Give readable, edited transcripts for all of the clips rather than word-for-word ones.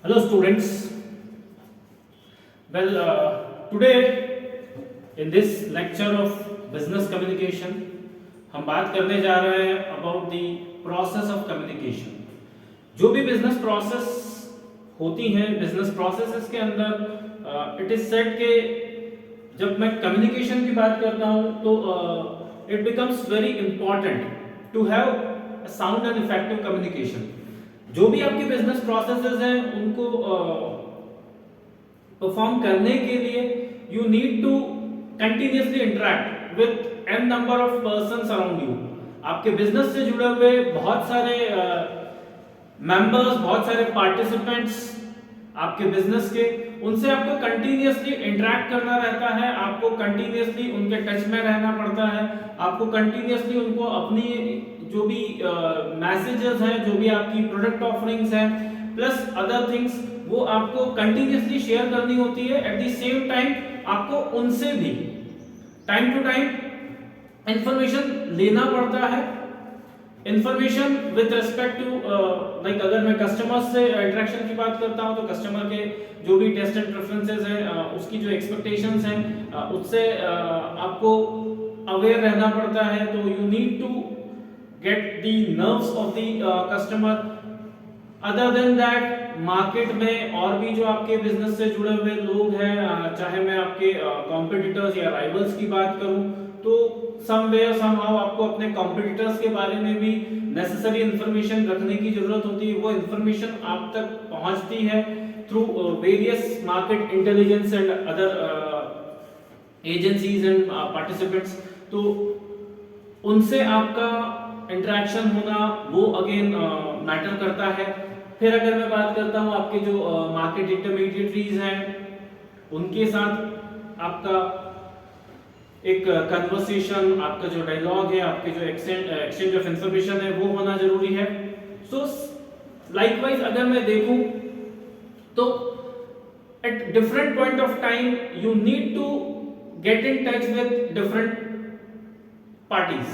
Hello students. Today in this lecture of business communication हम बात करने जा रहे हैं about the process of communication. जो भी business process होती हैं business processes के अंदर it is said कि जब मैं communication की बात करता हूँ तो it becomes very important to have a sound and effective communication. जो भी आपकी बिजनेस प्रोसेसेस हैं उनको परफॉर्म करने के लिए you need to continuously interact with an number of persons around you. आपके बिजनेस से जुड़े हुए बहुत सारे मेंबर्स, बहुत सारे पार्टिसिपेंट्स आपके बिजनेस के, उनसे आपको कंटिन्यूअसली इंटरेक्ट करना रहता है, आपको कंटिन्यूअसली उनके टच में रहना पड़ता है, आपको कंटिन्यूअसली उनको अपनी जो भी मैसेजेस हैं, जो भी आपकी प्रोडक्ट ऑफरिंग्स हैं प्लस अदर थिंग्स, वो आपको कंटिन्यूअसली शेयर करनी होती है. एट द सेम टाइम आपको उनसे भी टाइम टू टाइम इंफॉर्मेशन लेना पड़ता है. Information with respect to like अगर मैं कस्टमर से इंटरेक्शन की बात करता हूं तो कस्टमर के जो भी टेस्ट एंड प्रेफरेंसेस हैं, उसकी जो एक्सपेक्टेशंस हैं, उससे आपको अवेयर रहना पड़ता है. तो you need to get the nerves of the customer. other than that market में और भी जो आपके बिजनेस से जुड़े हुए लोग हैं, चाहे मैं आपके कॉम्पिटिटर्स या राइवल्स की बात करूं, तो समवेयर समहाउ आपको अपने कॉम्पिटिटर्स के बारे में भी नेसेसरी इंफॉर्मेशन रखने की जरूरत होती है. वो इंफॉर्मेशन आप तक पहुंचती है through various market intelligence and other agencies and participants. तो उनसे आपका इंटरेक्शन होना वो अगेन मैटर करता है. फिर अगर मैं बात करता हूं आपके जो मार्केट इंटरमीडिएटरीज हैं, उनके साथ आपका एक कन्वर्सेशन, आपका जो डायलॉग है, आपके जो एक्सचेंज ऑफ इंफॉर्मेशन है, वो होना जरूरी है. सो लाइकवाइज अगर मैं देखूं तो at different point of time you need to get in touch with different parties.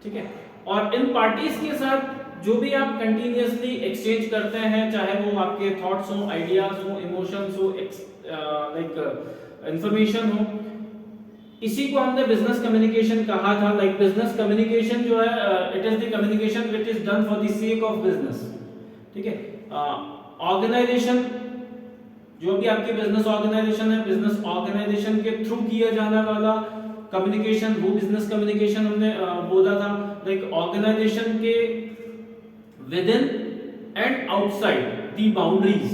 ठीक है, और इन पार्टीज के साथ जो भी आप कंटिन्यूअसली एक्सचेंज करते हैं, चाहे वो आपके थॉट्स हो, आइडियाज हो, इमोशंस हो, लाइक इंफॉर्मेशन हो, इसी को हमने बिजनेस कम्युनिकेशन कहा था. लाइक बिजनेस कम्युनिकेशन जो है it is the communication which is done for the sake of business. ठीक है, ऑर्गेनाइजेशन जो भी आपकी बिजनेस ऑर्गेनाइजेशन है, बिजनेस ऑर्गेनाइजेशन के थ्रू किया जाने वाला कम्युनिकेशन, वो बिजनेस कम्युनिकेशन हमने बोला था. लाइक ऑर्गेनाइजेशन के with in and outside the boundaries.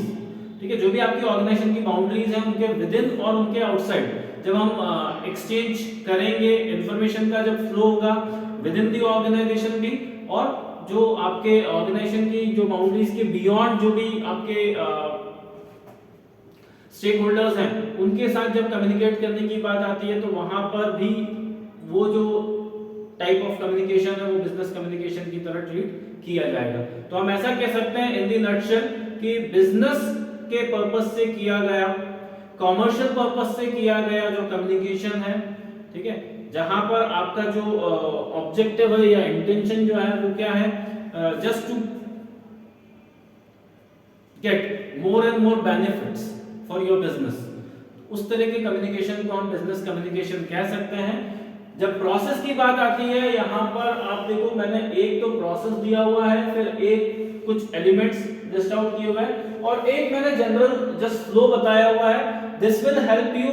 ठीक है, जो भी आपकी ऑर्गेनाइजेशन की बाउंड्रीज हैं, उनके विद इन और उनके आउटसाइड जब हम एक्सचेंज करेंगे, इंफॉर्मेशन का जब फ्लो होगा विद इन दी ऑर्गेनाइजेशन भी, और जो आपके ऑर्गेनाइजेशन की जो बाउंड्रीज के बियॉन्ड जो भी आपके स्टेक होल्डर्स हैं, उनके साथ जब कम्युनिकेट करने की बात आती है, तो वहां पर भी वो जो टाइप ऑफ कम्युनिकेशन है वो बिजनेस कम्युनिकेशन की तरह ट्रीट किया जाएगा. तो हम ऐसा कह सकते हैं इन दी नटशेल कि बिजनेस के पर्पस से किया गया, कॉमर्शियल पर्पस से किया गया जो कम्युनिकेशन है, ठीक है, जहां पर आपका जो ऑब्जेक्टिव है या इंटेंशन जो है वो क्या है, just to get more and more benefits for your business. उस तरह के कम्युनिकेशन को हम बिजनेस कम्युनिकेशन कह सकते हैं. जब प्रोसेस की बात आती है, यहां पर आप देखो मैंने एक तो प्रोसेस दिया हुआ है, फिर एक कुछ एलिमेंट्स लिस्ट आउट किए हुए हैं, और एक मैंने जनरल जस्ट फ्लो बताया हुआ है. This will help you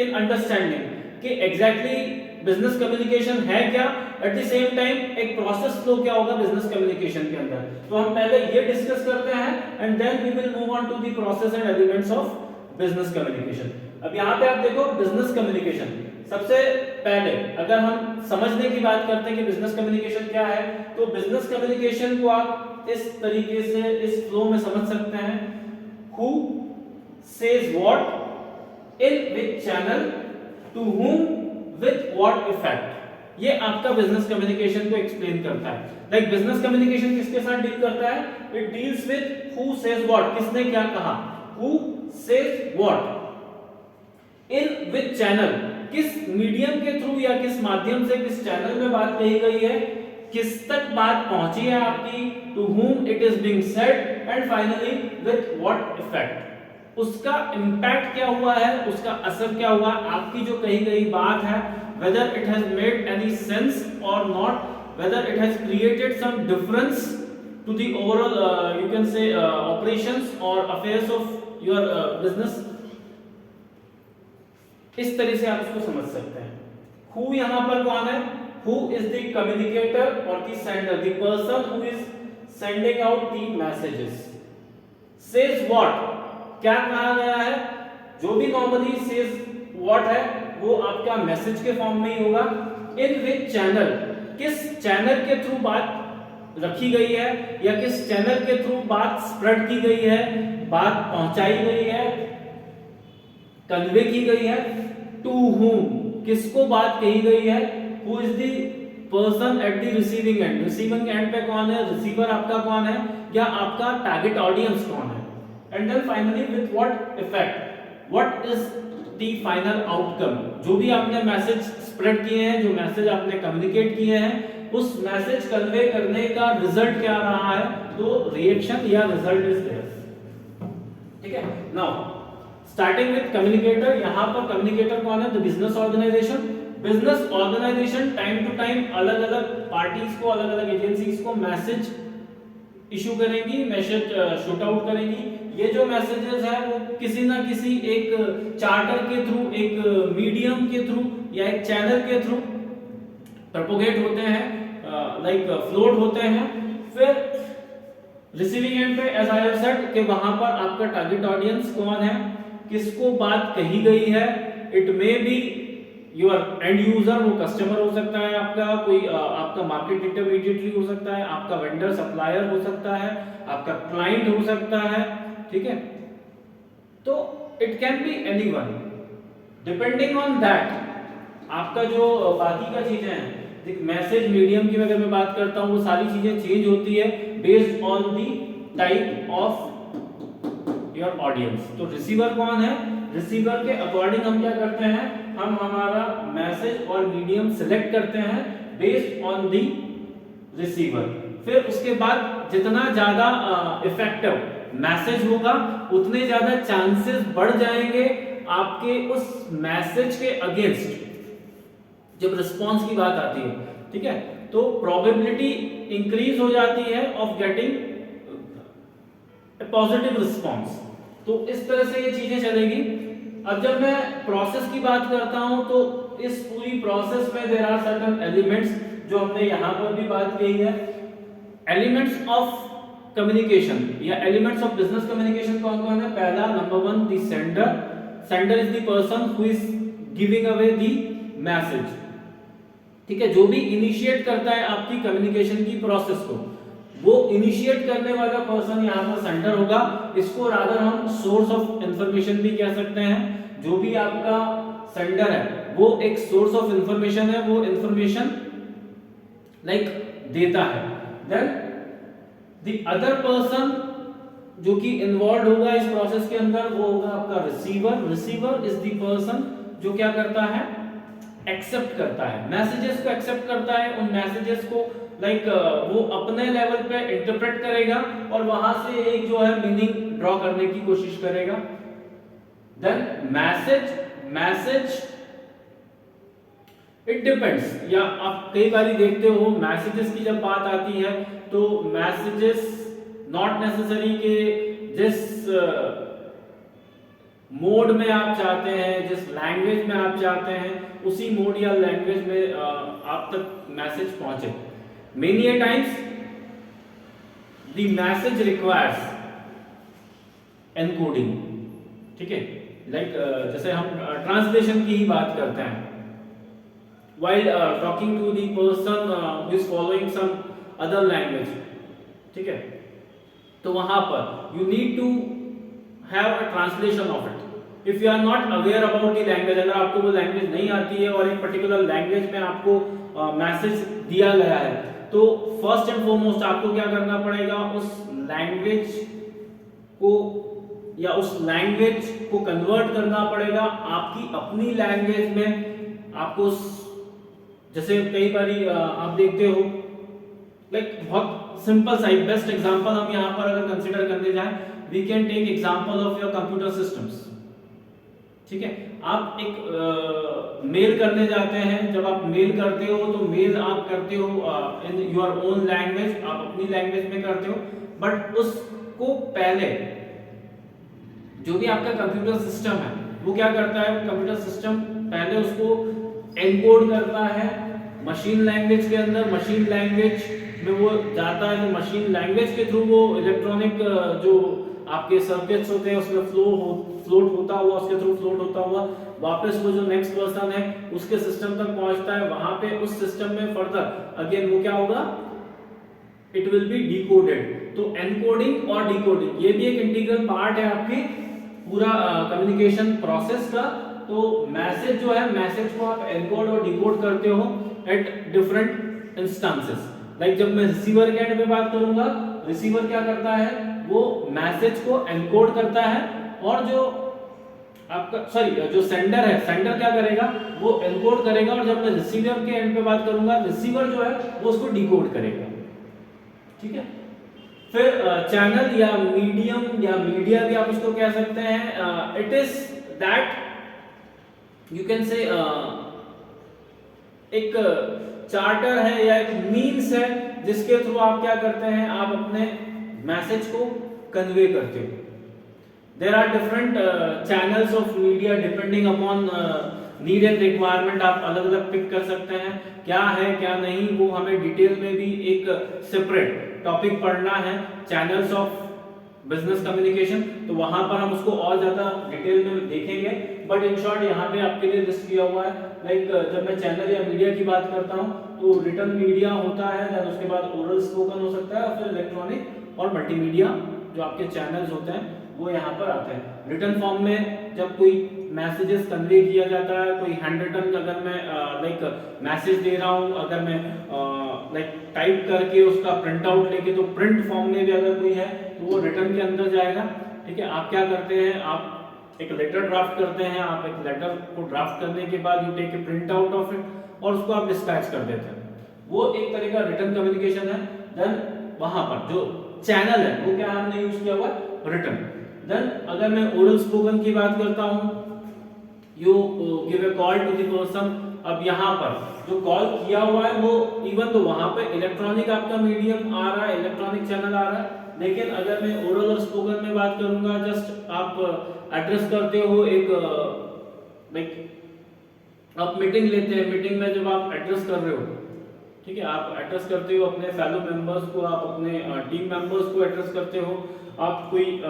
in understanding कि एग्जैक्टली बिजनेस कम्युनिकेशन है क्या, एट द सेम टाइम एक प्रोसेस फ्लो क्या होगा बिजनेस कम्युनिकेशन के अंदर. तो हम पहले ये डिस्कस करते हैं and then we will move on to the process and elements of business communication. अब यहां पे आप देखो बिजनेस कम्युनिकेशन, सबसे पहले अगर हम समझने की बात करते हैं कि बिजनेस कम्युनिकेशन क्या है, तो बिजनेस कम्युनिकेशन को आप इस तरीके से इस फ्लो में समझ सकते हैं. Who says what, in which channel, to whom, with what effect. ये आपका बिजनेस कम्युनिकेशन को एक्सप्लेन करता है. लाइक बिजनेस कम्युनिकेशन किसके साथ डील करता है, it deals with who says what, किसने क्या कहा, who says what, in which channel, किस मीडियम के थ्रू या किस माध्यम से, किस चैनल में बात कही गई है, किस तक बात पहुंची है आपकी, to whom it is being said, and finally with what effect, उसका इम्पैक्ट क्या हुआ है, उसका असर क्या हुआ, आपकी जो कही गई बात है, whether it has made any sense or not, whether it has created some difference to the overall you can say operations or affairs of your business. इस तरह से आप इसको समझ सकते हैं. Who यहां पर कौन है? Who is the communicator or the sender, the person who is sending out the messages. Says what, क्या कहा गया है, जो भी नॉर्मली says what है वो आपका मैसेज के फॉर्म में ही होगा. इन विच चैनल, किस चैनल के थ्रू बात रखी गई है या किस चैनल के थ्रू बात स्प्रेड की गई है, बात पहुंचाई गई है, कन्वे की गई है. टू whom, किसको बात कही गई है. Who is the person at the receiving end, receiving end पे कौन है, रिसीवर आपका कौन है या आपका टारगेट ऑडियंस कौन है. And then finally with what effect, what is the final outcome, जो भी आपने मैसेज स्प्रेड किए हैं, जो मैसेज आपने कम्युनिकेट किए हैं, उस मैसेज कन्वे करने का रिजल्ट क्या रहा है, तो रिएक्शन या रिजल्ट इज देयर. ठीक है. Now starting with communicator. यहां पर कम्युनिकेटर कौन है, the business organisation. Business organisation time to time अलग अलग पार्टीज को, अलग अलग एजेंसीज को मैसेज इशू करेंगी, मैसेज शूट आउट करेंगी. ये जो मैसेजेस है वो किसी ना किसी एक चार्टर के थ्रू, एक मीडियम के थ्रू या एक चैनल के थ्रू प्रोपोगेट होते हैं, लाइक फ्लोट होते हैं. फिर रिसीविंग एंड पे एज आई हैव सेड कि वहां पर आपका टारगेट ऑडियंस कौन है, किसको बात कही गई है. It may be your and user, वो कस्टमर हो सकता है आपका, कोई आपका मार्केट इंटरमीडिएटरी हो सकता है, आपका वेंडर सप्लायर हो सकता है, आपका क्लाइंट हो सकता है. ठीक है. तो it can be anyone. Depending on that आपका जो बाकी का चीजें हैं, मैसेज मीडियम की अगर मैं बात करता हूं, वो सारी चीजें चेंज होती है based on the type of your audience. तो रिसीवर कौन है, रिसीवर के अकॉर्डिंग हम क्या करते हैं, हम हमारा मैसेज और मीडियम सिलेक्ट करते हैं बेस्ड ऑन दी रिसीवर. फिर उसके बाद जितना ज्यादा इफेक्टिव मैसेज होगा उतने ज्यादा चांसेस बढ़ जाएंगे आपके उस मैसेज के अगेंस्ट जब रिस्पांस की बात आती है. ठीक है. तो प्रोबेबिलिटी इंक्रीज हो जाती है ऑफ गेटिंग पॉजिटिव रिस्पांस. तो इस तरह से ये चीजें चलेगी. अब जब मैं प्रोसेस की बात करता हूं तो इस पूरी प्रोसेस में देयर आर सर्टेन एलिमेंट्स जो हमने यहां पर भी बात की है. एलिमेंट्स ऑफ कम्युनिकेशन या एलिमेंट्स ऑफ बिजनेस कम्युनिकेशन कौन कौन है. पहला number 1 the sender. Sender is the person who is giving away the message. ठीक है. जो भी इनिशिएट करता है आपकी कम्युनिकेशन की प्रोसेस को, वो इनिशिएट करने वाला पर्सन यहां पर सेंडर होगा. इसको रादर हम सोर्स ऑफ इंफॉर्मेशन भी कह सकते हैं. जो भी आपका सेंडर है वो एक सोर्स ऑफ इंफॉर्मेशन है, वो इंफॉर्मेशन लाइक देता है. देन द अदर पर्सन जो कि इन्वॉल्व होगा इस प्रोसेस के अंदर वो होगा आपका receiver. Receiver is the person जो क्या करता है, एक्सेप्ट करता है, मैसेजेस को एक्सेप्ट करता है. उन मैसेजेस को लाइक वो अपने लेवल पे इंटरप्रेट करेगा और वहां से एक जो है मीनिंग ड्रॉ करने की कोशिश करेगा. Then message it depends. या आप कई बार देखते हो मैसेजेस की जब बात आती है तो मैसेजेस नॉट नेसेसरी के जिस मोड में आप चाहते हैं, जिस लैंग्वेज में आप चाहते हैं, उसी मोड या लैंग्वेज में आप तक मैसेज पहुंचे. Many a times the message requires encoding. ठीक है. लाइक जैसे हम ट्रांसलेशन की ही बात करते हैं. While talking to the person who is following some other language. ठीक है. तो वहां पर you need to have a translation of it. If you are not aware about the language, अगर आपको वो लैंग्वेज नहीं आती है और एक पर्टिकुलर लैंग्वेज में आपको मैसेज दिया गया है तो फर्स्ट एंड फॉरमोस्ट आपको क्या करना पड़ेगा, उस लैंग्वेज को या उस लैंग्वेज को कन्वर्ट करना पड़ेगा आपकी अपनी लैंग्वेज में. आपको जैसे कई बार आप देखते हो लाइक बहुत सिंपल सा एक बेस्ट एग्जांपल हम यहाँ पर अगर कंसीडर करने जाएं, we can take example of your computer systems. ठीक है, आप एक मेल करने जाते हैं, जब आप मेल करते हो तो मेल आप करते हो इन योर ओन लैंग्वेज, आप अपनी लैंग्वेज में करते हो, बट उसको पहले जो भी आपका कंप्यूटर सिस्टम है वो क्या करता है, कंप्यूटर सिस्टम पहले उसको एनकोड करता है मशीन लैंग्वेज के अंदर, मशीन लैंग्वेज में वो जाता है, मशीन लैंग्वेज के थ्रू वो इलेक्ट्रॉनिक जो आपके सर्किट्स होते हैं उसमें फ्लोट होता हुआ, उसके थ्रू फ्लोट होता हुआ वापस वो जो नेक्स्ट पर्सन है उसके सिस्टम तक पहुंचता है। वहां पे उस सिस्टम में फर्दर अगेन वो क्या होगा, इट विल बी डिकोडेड। तो एनकोडिंग और डिकोडिंग ये भी एक इंटीग्रल पार्ट है आपकी पूरा कम्युनिकेशन प्रोसेस का। तो मैसेज जो है, मैसेज को आप एनकोड और डिकोड करते हो एट डिफरेंट इंस्टेंसेस। लाइक जब मैं रिसीवर के एंड पे बात करूंगा, रिसीवर क्या करता है, वो मैसेज को एनकोड करता है, और जो आपका जो सेंडर है, सेंडर क्या करेगा, वो एनकोड करेगा, और जब मैं रिसीवर के एंड पे बात करूंगा, रिसीवर जो है वो उसको डिकोड करेगा। ठीक है, फिर चैनल या मीडियम या मीडिया भी आप उसको कह सकते हैं। It is that you can से एक चार्टर है या एक मीन्स है जिसके थ्रू आप क्या करते हैं, आप अपने मैसेज को कन्वे करते हो। There are different channels of media depending upon need and requirement. आप अलग अलग पिक कर सकते हैं, क्या है क्या नहीं, वो हमें डिटेल में भी एक सेपरेट टॉपिक पढ़ना है, चैनल्स ऑफ बिजनेस कम्युनिकेशन, तो वहां पर हम उसको और ज्यादा डिटेल में देखेंगे। बट इन शॉर्ट यहाँ पे आपके लिए लिस्ट किया हुआ है। लाइक जब मैं चैनल या मीडिया की बात करता हूँ तो रिटन मीडिया होता है, देन उसके बाद ओरल स्पोकन हो सकता है, और फिर इलेक्ट्रॉनिक और मल्टीमीडिया जो आपके चैनल्स होते हैं वो यहाँ पर आते हैं। रिटन फॉर्म में जब कोई मैसेजेस कन्वे किया जाता है, कोई हैंड रिटन अगर मैं लाइक मैसेज दे रहा हूँ, अगर मैं लाइक टाइप करके उसका प्रिंट आउट लेके, तो प्रिंट फॉर्म में भी अगर कोई है तो वो रिटन के अंदर जाएगा। ठीक है, आप क्या करते हैं, आप एक लेटर ड्राफ्ट करते हैं, आप एक लेटर को ड्राफ्ट करने के बाद you take a print out of it और उसको आप डिस्पैच कर देते हैं, वो एक तरह का रिटन कम्युनिकेशन है। देन वहां पर जो चैनल है वो क्या हमने यूज किया हुआ, रिटन। देन अगर मैं ओरल स्पोकन की बात करता हूं, you give a call to the person. अब यहाँ पर जो कॉल किया हुआ है वो इवन तो वहां पे इलेक्ट्रॉनिक आपका मीडियम आ रहा है, इलेक्ट्रॉनिक चैनल आ रहा है, लेकिन अगर मैं ओरल और स्पोकन में बात करूंगा, जस्ट आप एड्रेस करते हो एक लाइक आप मीटिंग लेते हैं, मीटिंग में जब आप एड्रेस कर रहे हो, ठीक है, आप एड्रेस करते हो अपने फेलो मेंबर्स को, आप अपने टीम मेंबर्स को एड्रेस करते हो, आप कोई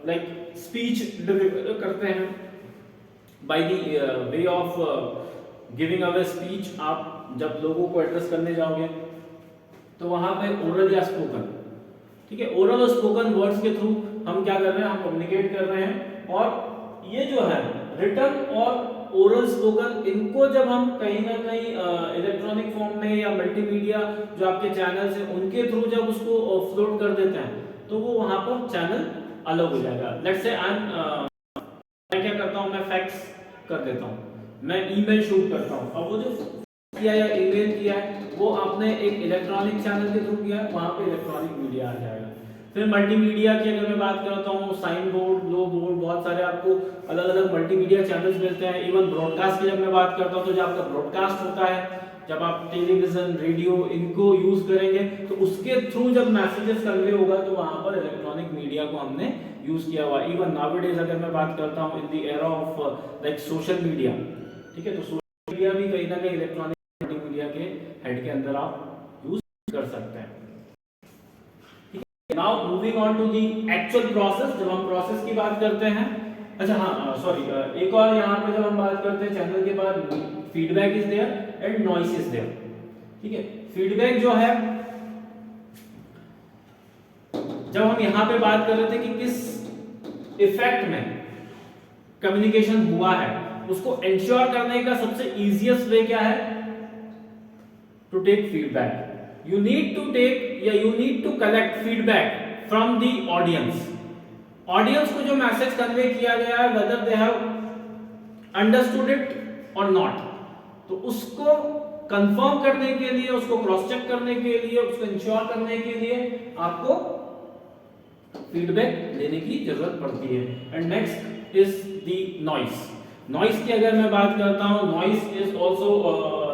लाइक स्पीच डिलीवर करते हैं by the way of giving away speech. आप जब लोगों को एड्रेस करने जाओगे तो वहां पे ओरल या स्पोकन, ठीक है, ओरल और स्पोकन वर्ड्स के थ्रू हम क्या कर रहे हैं, हम कम्युनिकेट कर रहे हैं। और ये जो है रिटन और ओरल स्पोकन, इनको जब हम कहीं ना कहीं इलेक्ट्रॉनिक फॉर्म में या मल्टीमीडिया जो आपके चैनल्स हैं उनके थ्रू जब उसको फ्लोट कर देते हैं तो वो वहां पर चैनल अलग हो जाएगा। लेट्स से मैं क्या करता हूं, मैं फैक्स कर देता हूं, मैं ईमेल शूट करता हूं, अब वो जो किया या ईमेल किया है वो आपने एक इलेक्ट्रॉनिक चैनल के थ्रू किया है, वहां पे इलेक्ट्रॉनिक मीडिया आ जाएगा। फिर मल्टीमीडिया की अगर मैं बात करता हूँ, साइन बोर्ड, ग्लो बोर्ड, बहुत सारे आपको अलग अलग मल्टीमीडिया चैनल्स मिलते हैं। इवन ब्रॉडकास्ट की जब मैं बात करता हूँ तो जब आपका ब्रॉडकास्ट होता है, जब आप टेलीविजन, रेडियो इनको यूज करेंगे तो उसके थ्रू जब मैसेजेस कन्वे होगा तो वहां पर इलेक्ट्रॉनिक मीडिया को हमने यूज किया हुआ। इवन नाउअडेज अगर मैं बात करता हूँ in the era of like social media, ठीक है, तो सोशल मीडिया भी कहीं ना कहीं इलेक्ट्रॉनिक मल्टीमीडिया के हेड के अंदर आप यूज कर सकते हैं। Now moving on to the actual process, जब हम प्रोसेस की बात करते हैं, अच्छा हाँ सॉरी, एक और यहाँ पे जब हम बात करते हैं चैनल के बाद feedback is there and noise is there. ठीक है, फीडबैक जो है जब हम यहाँ पे बात कर रहे थे कि किस इफेक्ट में कम्युनिकेशन हुआ है, उसको इंश्योर करने का सबसे इजीएस्ट वे क्या है, to take feedback. You need to take या you need to collect feedback from the audience. Audience को जो मैसेज कन्वे किया गया है, whether they have understood it or not, तो उसको कंफर्म करने के लिए, उसको क्रॉस चेक करने के लिए, उसको इंश्योर करने के लिए आपको फीडबैक देने की जरूरत पड़ती है। And next is the noise. Noise की अगर मैं बात करता हूं, noise is also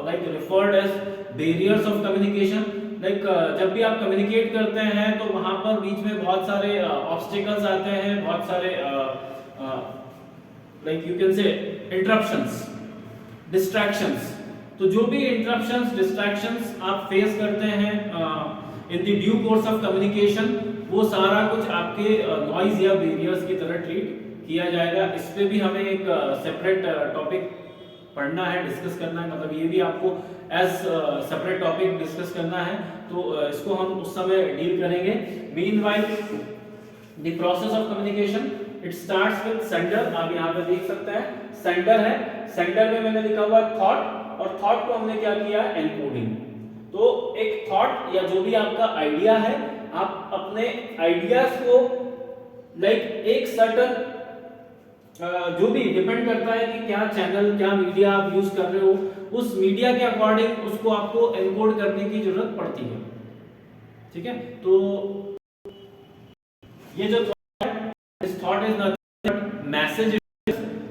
like referred as barriers of communication. Like जब भी आप कम्युनिकेट करते हैं तो वहां पर बीच में बहुत सारे ऑब्स्टिकल्स आते हैं, बहुत सारे लाइक यू कैन से इंटरप्शंस, डिस्ट्रैक्शंस। तो जो भी इंटरप्शंस, डिस्ट्रैक्शंस आप फेस करते हैं in the due course of communication, वो सारा कुछ आपके नॉइज या बैरियर्स की तरह ट्रीट किया जाएगा। इस पे भी हमें एक सेपरेट टॉपिक पढ़ना है, डिस्कस करना है, मतलब ये भी आपको एज सेपरेट टॉपिक डिस्कस करना है, तो इसको हम उस समय डील करेंगे। Meanwhile the process of communication it starts with sender. आप यहाँ पे देख सकते हैं सेंडर है, सेंडर में मैंने लिखा हुआ थॉट, और थॉट को हमने क्या किया, एनकोडिंग। तो एक थॉट या जो भी आपका आइडिया है, आप अपने आइडियाज को लाइक एक सर्टन जो भी डिपेंड करता है कि क्या चैनल, क्या मीडिया आप यूज कर रहे हो, उस मीडिया के अकॉर्डिंग उसको आपको एनकोड करने की जरूरत पड़ती है। ठीक है, तो ये जो थॉट है, इस thought is nothing but message.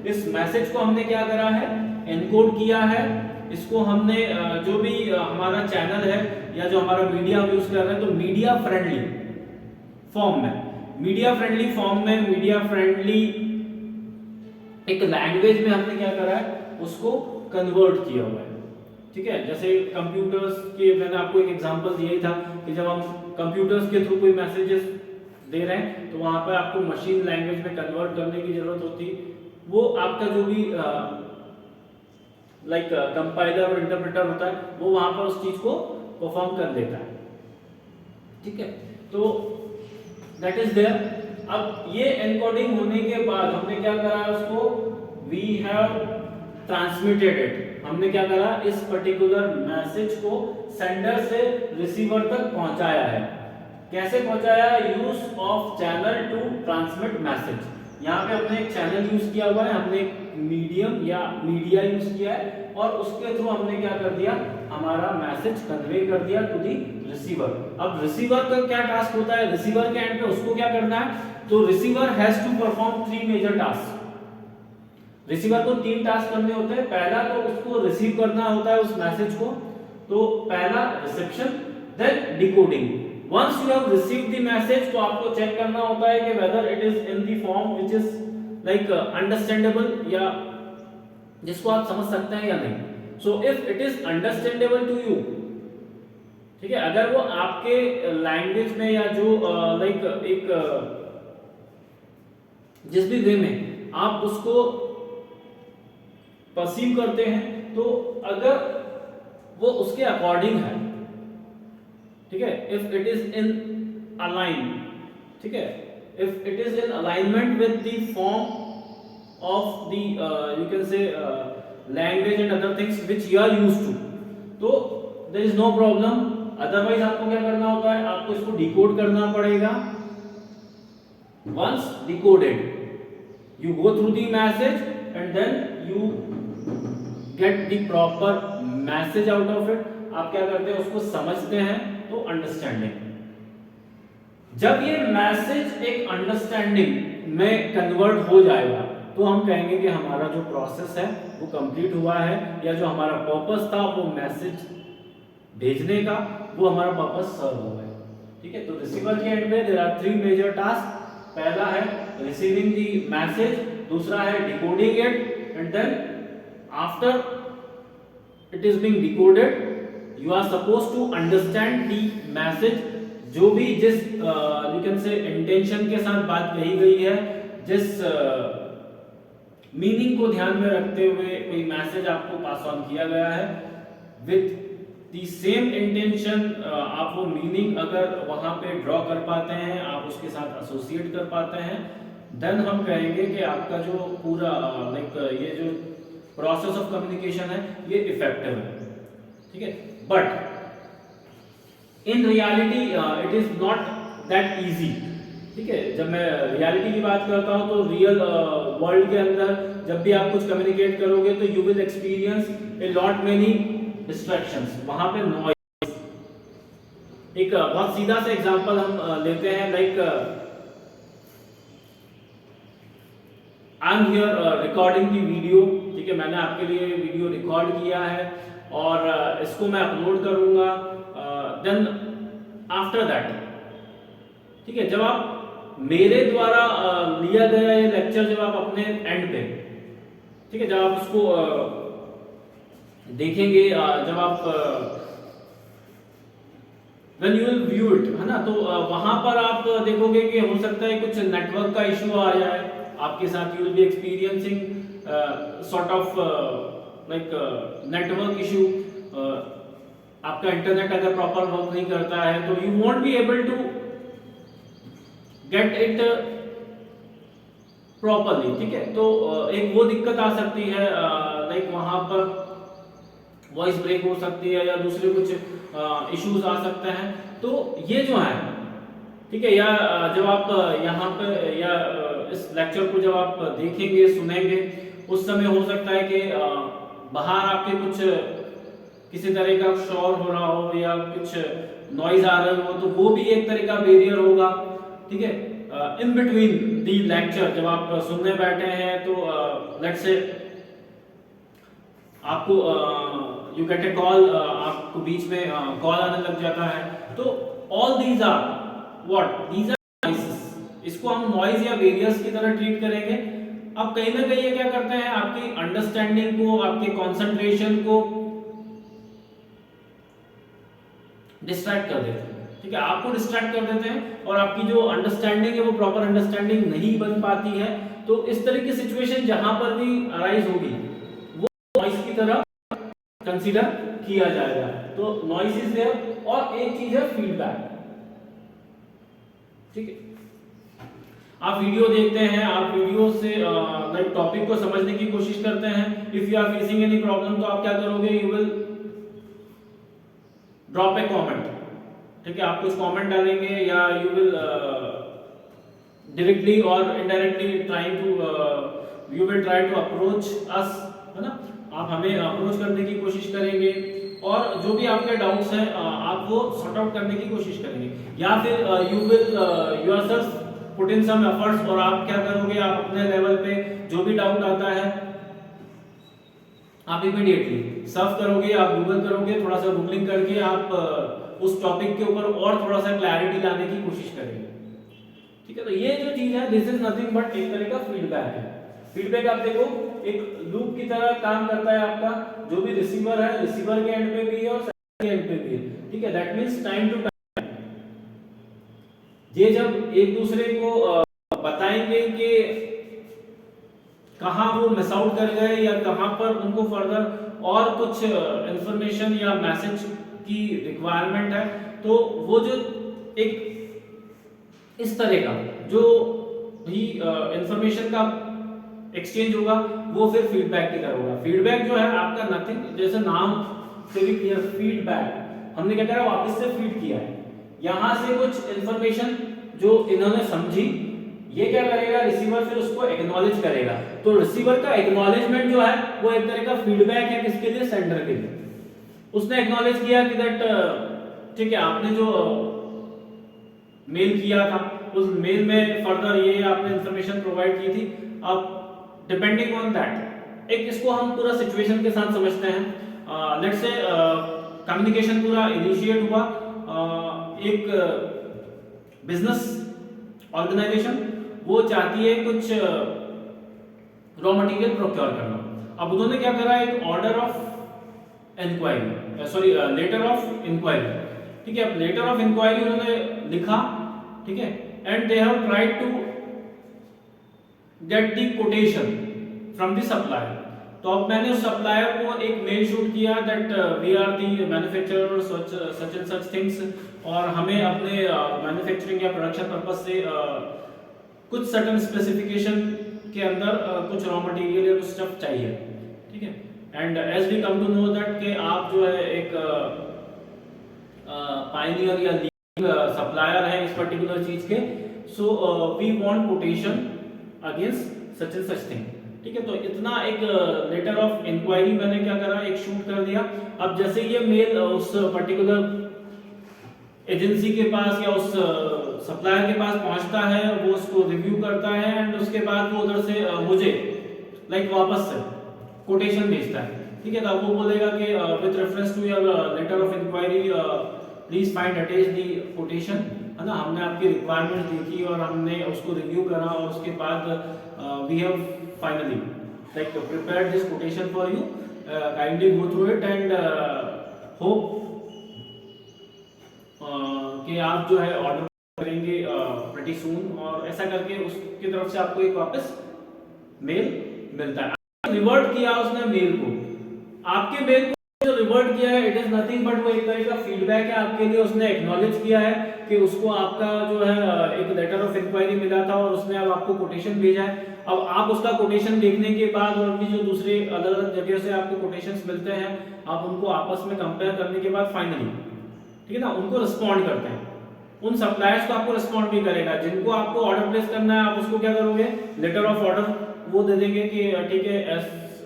इस मैसेज को हमने क्या करा है, एनकोड किया है। इसको हमने जो भी हमारा चैनल है या जो हमारा मीडिया यूज कर रहे हैं, तो मीडिया फ्रेंडली फॉर्म में, मीडिया फ्रेंडली फॉर्म में, मीडिया फ्रेंडली एक लैंग्वेज में हमने क्या करा है, उसको कन्वर्ट किया हुआ है। ठीक है, जैसे कंप्यूटर्स के मैंने आपको एक एग्जांपल दिया ही था कि जब हम कंप्यूटर्स के थ्रू कोई मैसेजेस दे रहे हैं तो वहां पर आपको मशीन लैंग्वेज में कन्वर्ट करने की जरूरत होती है। वो आपका जो भी लाइक कंपाइलर और इंटरप्रेटर होता है, वो वहां पर उस चीज को परफॉर्म कर देता है। ठीक है, तो दैट इज देयर। अब ये एनकोडिंग होने के बाद हमने क्या करा है, उसको वी हैव ट्रांसमिटेड इट। हमने क्या करा, इस पर्टिकुलर मैसेज को सेंडर से रिसीवर तक पहुंचाया है। कैसे पहुंचाया, use of channel to transmit message. यहाँ पे हमने एक चैनल यूज किया हुआ है, हमने एक मीडियम या मीडिया यूज किया है, और उसके थ्रू हमने क्या कर दिया, हमारा मैसेज कन्वे कर दिया टू दी रिसीवर। अब रिसीवर का क्या टास्क होता है, रिसीवर के एंड पे उसको क्या करना है, तो receiver has to perform 3 major task. Receiver को 3 टास्क करने होते हैं। पहला तो उसको रिसीव करना होता है उस मैसेज को, तो पहला reception, then decoding. Once you have received the message, तो आपको चेक करना होता है कि whether it is in the form which is like understandable, या जिसको आप समझ सकते हैं या नहीं। So if it is understandable to you, ठीक है, अगर वो आपके लैंग्वेज में या जो लाइक एक जिस भी वे में आप उसको परसीव करते हैं, तो अगर वो उसके अकॉर्डिंग है, ठीक है, if it is in align, ठीक है, if it is in alignment with the form of the you can say language and other things which you are used to, तो there is no problem. Otherwise आपको क्या करना होता है, आपको इसको डिकोड करना पड़ेगा। Once decoded, you go through the message and then you get the proper message out of it. आप क्या करते हैं, उसको समझते हैं, तो अंडरस्टैंडिंग। जब ये मैसेज एक अंडरस्टैंडिंग में कन्वर्ट हो जाएगा, तो हम कहेंगे कि हमारा जो प्रोसेस है वो कंप्लीट हुआ है, या जो हमारा पर्पस था वो मैसेज भेजने का, वो हमारा पर्पस सर्व हुआ है। ठीक है, तो रिसीवर के एंड में देयर आर 3 मेजर टास्क। पहला है रिसीविंग दी मैसेज, दूसरा है decoding it, and then after it is being decoded you are suppose to understand the message. जो भी जिस यू कैन से इंटेंशन के साथ बात कही गई है, जिस मीनिंग को ध्यान में रखते हुए कोई मैसेज आपको पास ऑन किया गया है, विद दी सेम इंटेंशन आप वो मीनिंग अगर वहां पे ड्रॉ कर पाते हैं, आप उसके साथ एसोसिएट कर पाते हैं, देन हम कहेंगे कि आपका जो पूरा लाइक ये जो प्रोसेस ऑफ कम्युनिकेशन है ये इफेक्टिव है। ठीक है, but in reality it is not that easy. ठीक है, जब मैं रियलिटी की बात करता हूं, तो रियल वर्ल्ड के अंदर जब भी आप कुछ कम्युनिकेट करोगे, तो you will experience a lot many distractions, वहां पे नॉइज। एक बहुत सीधा सा एग्जांपल हम लेते हैं, like I am here recording the video, ठीक है, मैंने आपके लिए वीडियो रिकॉर्ड किया है और इसको मैं अपलोड करूंगा। देन आफ्टर दैट, ठीक है, जब आप मेरे द्वारा लिया गया ये लेक्चर जब आप अपने एंड पे, ठीक है, जब आप उसको देखेंगे, जब आप when you will view it, है ना, तो वहां पर आप देखोगे कि हो सकता है कुछ नेटवर्क का इश्यू आ जाए आपके साथ। You will be experiencing sort of like network issue. आपका इंटरनेट अगर प्रॉपर वर्क नहीं करता है तो you won't be able to get it properly, ठीक है। तो एक वो दिक्कत आ सकती है, लाइक वहां पर वॉइस ब्रेक हो सकती है या दूसरे कुछ इश्यूज आ सकते हैं। तो ये जो है, ठीक है, या जब आप यहाँ पे या इस लेक्चर को जब आप देखेंगे सुनेंगे, उस समय हो सकता है कि बाहर आपके कुछ किसी तरह का शोर हो रहा हो या कुछ नॉइज आ रहा हो, तो वो भी एक तरह का बैरियर होगा, ठीक है। इन बिटवीन दी लेक्चर जब आप सुनने बैठे हैं तो लेट्स से आपको यू गेट ए कॉल, आपको बीच में कॉल आने लग जाता है, तो all these are what, these are noises. इसको हम नॉइज या वेरियस की तरह ट्रीट करेंगे। अब कहीं ना कहीं ये क्या करते हैं, आपकी अंडरस्टैंडिंग को, आपके कंसंट्रेशन को डिस्ट्रैक्ट कर देते हैं, ठीक है, आपको डिस्ट्रैक्ट कर देते हैं और आपकी जो अंडरस्टैंडिंग है वो प्रॉपर अंडरस्टैंडिंग नहीं बन पाती है। तो इस तरह की सिचुएशन जहां पर भी अराइज होगी वो नॉइस की तरह कंसीडर किया जाएगा। तो नॉइस इज देयर। और एक चीज है फीडबैक, ठीक है। आप वीडियो देखते हैं, आप वीडियो से लाइक टॉपिक को समझने की कोशिश करते हैं। If you are facing any problem तो आप क्या करोगे, you will drop a comment, ठीक है, आप कुछ कमेंट डालेंगे या यू विल डायरेक्टली और indirectly trying to you will try to approach us, है ना, आप हमें अप्रोच करने की कोशिश करेंगे और जो भी आपके डाउट्स हैं आप वो सॉर्ट आउट करने की कोशिश करेंगे। या फिर you will yourself put in some efforts और आप क्या करोगे, आप अपने लेवल पे जो भी डाउट आता है आप इमीडिएटली सर्च करोगे, आप गूगल करोगे, थोड़ा सा गूगलिंग करके आप उस टॉपिक के ऊपर और थोड़ा सा क्लैरिटी लाने की कोशिश करेंगे, ठीक है। तो ये जो चीज है दिस इज नथिंग बट एक तरह का फीडबैक है। फीडबैक आप देखो एक लूप की तरह काम करता है आपका, जो भी रिसीवर है रिसीवर के एंड पे भी है और सेंडर के एंड पे भी है, ठीक है। That means time to time ये जब एक दूसरे को बताएंगे कि कहां वो मिस आउट कर गए या कहां पर उनको फर्दर और कुछ इंफॉर्मेशन या मैसेज की रिक्वायरमेंट है, तो वो जो एक इस तरह का जो भी इंफॉर्मेशन का एक्सचेंज होगा वो फिर फीडबैक की तरह होगा। फीडबैक जो है आपका नथिंग, जैसे नाम से भी क्लियर, फीडबैक हमने क्या करा, वापस से फीड किया है, यहां से कुछ इंफॉर्मेशन जो इन्होंने समझी, ये क्या करेगा, रिसीवर फिर उसको एक्नॉलेज करेगा। तो रिसीवर का एक्नॉलेजमेंट जो है वो एक तरह का फीडबैक है, किसके लिए, सेंडर के लिए। उसने एक्नॉलेज किया कि दैट, ठीक है, आपने जो मेल किया था उस मेल में फर्दर ये आपने इंफॉर्मेशन प्रोवाइड की थी। अब डिपेंडिंग ऑन दैट एक इसको हम पूरा सिचुएशन के साथ समझते हैं। लेट्स से कम्युनिकेशन पूरा इनिशिएट हुआ, एक बिजनेस ऑर्गेनाइजेशन वो चाहती है कुछ रॉ मटेरियल प्रोक्योर करना। अब उन्होंने क्या करा, एक order of inquiry, sorry letter of inquiry, ठीक है। अब लेटर ऑफ इंक्वायरी उन्होंने लिखा, ठीक है, and they have tried to get the quotation from the supplier. तो अब मैंने उस सप्लायर को एक मेल शूट किया that we are the manufacturer such and such things, और हमें अपने मैन्युफैक्चरिंग या प्रोडक्शन पर्पस से कुछ सर्टेन स्पेसिफिकेशन के अंदर कुछ रॉ मटेरियल या कुछ स्टफ चाहिए, ठीक है। And as we come to know that कि आप जो है एक पायनियर या लीडिंग सप्लायर है इस पर्टिकुलर चीज के, so we want quotation against such and such thing. ठीक है, तो इतना एक लेटर ऑफ इंक्वायरी मैंने क्या करा, एक शूट कर दिया। अब जैसे ये मेल उस पर्टिकुलर एजेंसी के पास या उस सप्लायर के पास पहुंचता है, वो उसको रिव्यू करता है एंड उसके बाद वो उधर से मुझे लाइक वापस से कोटेशन भेजता है। ठीक है, तो अब वो बोलेगा कि with reference to your letter of inquiry please find attach the quotation, है ना। हमने आपकी रिक्वायरमेंट देखी और हमने उसको रिव्यू करा और उसके बाद we have finally like prepared this quotation for you, kindly go through it and hope कि आप जो है ऑर्डर करेंगे प्रीटी सून, और ऐसा करके उसकी तरफ से आपको एक वापस मेल मिलता है। रिवर्ट किया उसने मेल को, आपके मेल को जो रिवर्ट किया है, इट इज नथिंग बट वो एक तरह का फीडबैक है आपके लिए। उसने एक्नॉलेज किया है कि उसको आपका जो है एक लेटर ऑफ इंक्वायरी मिला था और उसने अब आपको कोटेशन भेजा है। अब आप उसका कोटेशन देखने के बाद और भी जो दूसरे अलग अलग जगह से आपको कोटेशंस मिलते हैं, आप उनको आपस में कंपेयर करने के बाद फाइनली, ठीक है ना, उनको रिस्पॉन्ड करते हैं। उन सप्लायर्स को आपको रिस्पॉन्ड भी करेगा, जिनको आपको ऑर्डर प्लेस करना है, आप उसको क्या करोगे, लेटर ऑफ ऑर्डर वो दे देंगे कि ठीक है,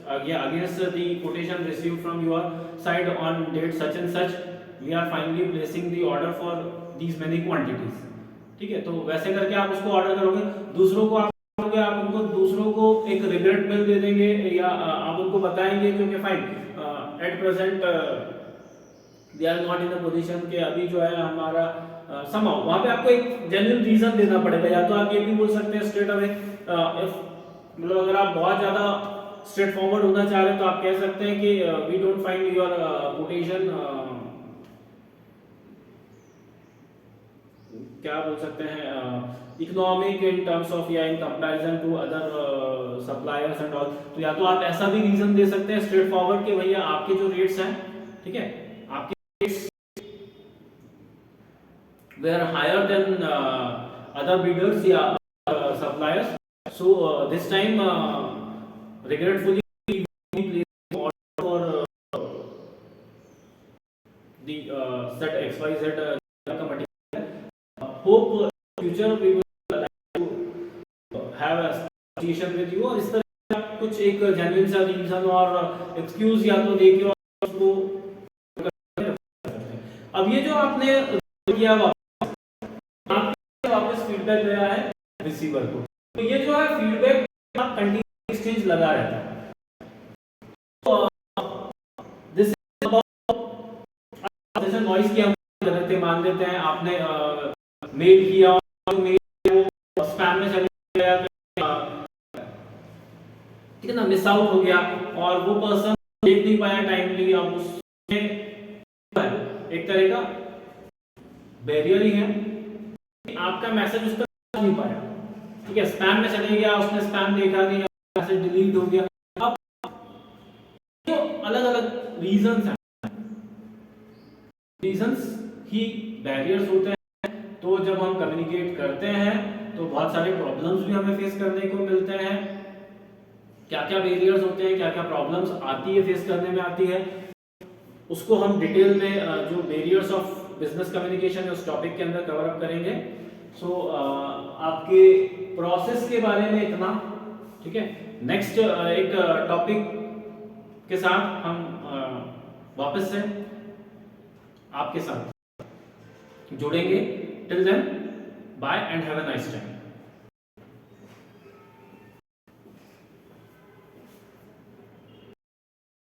against the quotation received from your side on date such and such, we are finally placing the order for these many quantities. ठीक है, तो वैसे करके आप उसको ऑर्डर करोगे। दूसरों को आप करोगे, आप उनको दूसरों को एक रिग्रेट मेल दे देंगे या आप उनको बताएंगे क्योंकि fine at present they are not in a position के अभी जो है हमारा समहाउ, वहां पे आपको एक जेन्युइन रीजन देना पड़ेगा। या तो आप ये भी बोल सकते हैं स्ट्रेट अवे, मतलब अगर आप बहुत ज्यादा स्ट्रेट फॉरवर्ड होना चाह रहे हैं तो आप कह सकते हैं कि we don't find your quotation, क्या बोल सकते हैं, इकोनॉमिक इन टर्म्स ऑफ या in comparison to other suppliers and all. तो या तो आप ऐसा भी रीजन दे सकते हैं स्ट्रेट फॉरवर्ड कि भैया आपके जो रेट्स हैं, ठीक है, आपके rates were higher than other bidders या suppliers, so this time regretfully we place order for the set XYZ committee. Hope future we will like to have a association with you, और इस तरह आप कुछ एक जेन्युइन सा reason और excuse या तो देके और उसको। अब ये जो आपने किया वापस फीडबैक गया है रिसीवर को, तो ये जो है फीडबैक आप कंटिन्यूअस एक्सचेंज लगा रहता है। तो दिस इज अबाउट, जैसे नॉइज की हम करते मान लेते हैं आपने मेल किया और मेल वो स्पैम में चले गया, ठीक है ना, मिस आउट हो गया और वो पर्सन देख नहीं पाया टाइमली। अब उसमें एक तरह का बैरियर ही है, आपका मैसेज उस तक नहीं पाया, ठीक है, स्पैम में चले गया, उसने स्पैम देखा नहीं, मैसेज डिलीट हो गया। अब जो अलग अलग रीजंस हैं, रीजंस ही बैरियर्स होते हैं। तो जब हम कम्युनिकेट करते हैं तो बहुत सारे प्रॉब्लम्स भी हमें फेस करने को मिलते हैं। क्या क्या बैरियर्स होते हैं, क्या क्या प्रॉब्लम्स आती है, फेस करने में आती है, उसको हम डिटेल में जो बैरियर्स ऑफ बिजनेस कम्युनिकेशन उस टॉपिक के अंदर कवर अप करेंगे। सो आपके प्रोसेस के बारे में इतना, ठीक है। नेक्स्ट एक टॉपिक के साथ हम वापस से आपके साथ जुड़ेंगे। Till then bye and have a nice time.